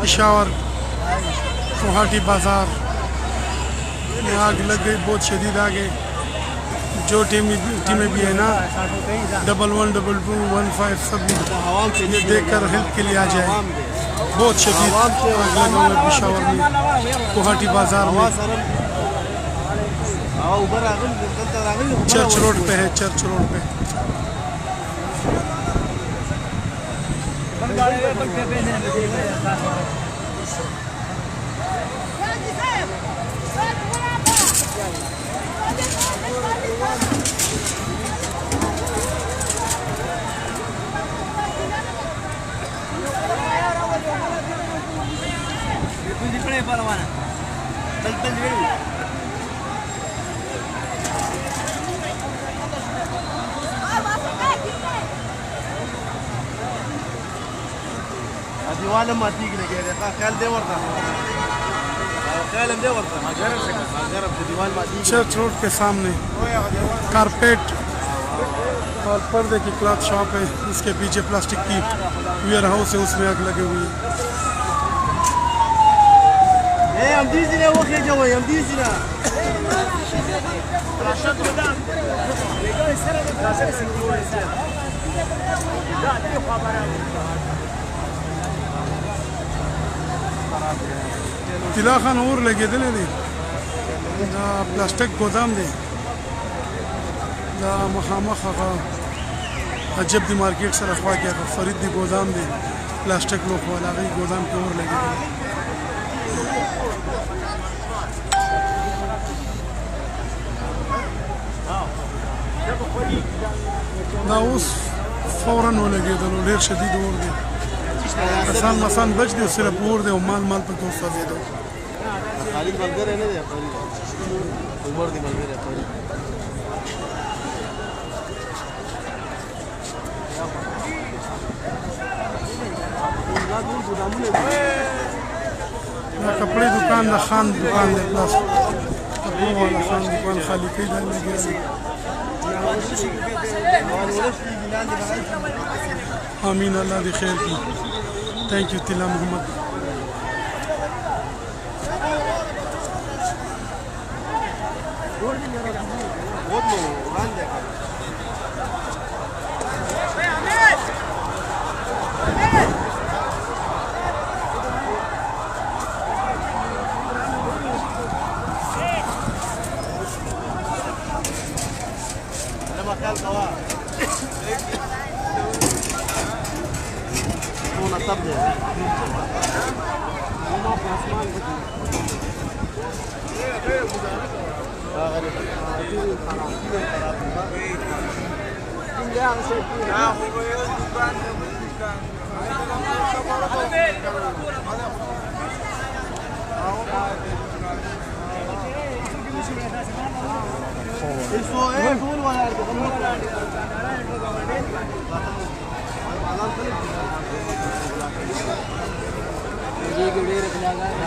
पेशावर गुवाहाटी बाजार में आग लग गई, बहुत शदीद आग है। जो टीमें भी है ना 112215 सब ये देख कर हेल्प के लिए आ जाए। बहुत शदीद आग लगा हुआ है पेशावर में, गुवाहाटी बाजार में। चर्च रोड पे है, चर्च रोड पे। चर्च रोड के सामने कारपेट और पर्दे की क्लॉथ शॉप है, इसके पीछे प्लास्टिक की वेयर हाउस है, उसमें आग लगी हुई है। तिला खान और लगेदले दी دا प्लास्टिक गोदाम دی دا مخامخ هغه عجب دی مارکیټ سره خوا کې هغه فرید دی गोदाम دی प्लास्टिक لوخ والا غي गोदाم کې اور لګیدل دا اوس فورا ولګیدل ډیر شدید اور دی مسان بچ دی صرف اور دی او مال په توسه دی خالد ملګر نه دی عمر دی ملګر دی دا کپڑے دکان دا خان دکان دی پلاس کپڑوں والا خان دکان خالی کړي دا لګي امین الله دې خیر کړي थैंक यू तिला मोहम्मद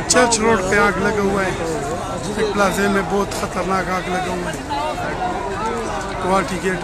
चर्च रोड पे आग लगा हुआ है, एक प्लाजे में बहुत खतरनाक आग लगा हुआ है गुवाहाटी गेट।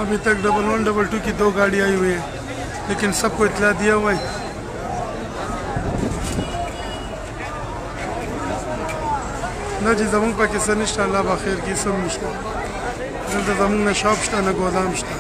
अभी तक 1122 की 2 गाड़ी आई हुई है, लेकिन सबको इत्तला दिया हुआ है। ना जी ज़मीन पाकिस्तान निश्ता अल्लाह बखैर की सब निश्ता जल्द ज़मीन न शॉप निश्ता न गोदाम निश्ता।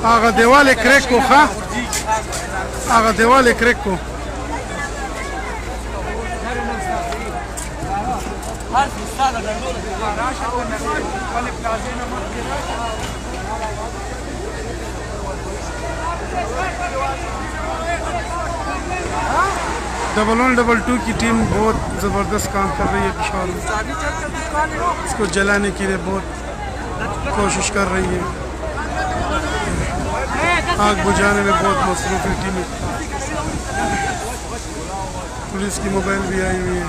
आगा देवाल क्रैक को खा आगा देवाल क्रैक को $112 की टीम बहुत ज़बरदस्त काम कर रही है पिशावर में। इसको जलाने के लिए बहुत कोशिश कर रही है। आग बुझाने में बहुत मसरूफ़ है टीमें। पुलिस की मोबाइल भी आई हुई है।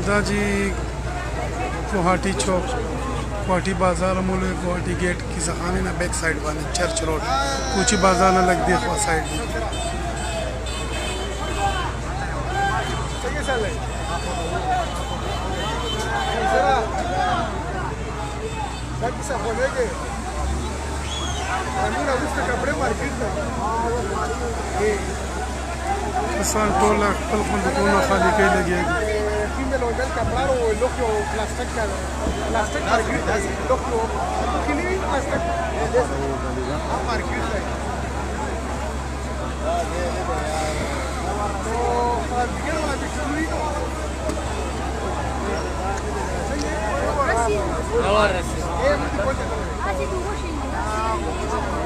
दाजी गुवाहाटी चौक गुवाहाटी बाजार मोल गुवाहाटी गेट की जखाने ना बैक साइड वाले चर्च रोड कुछ बाजार ना लग दिया साइड में। किसान टोला कल दुकान खाली कई लगी है। Gracias.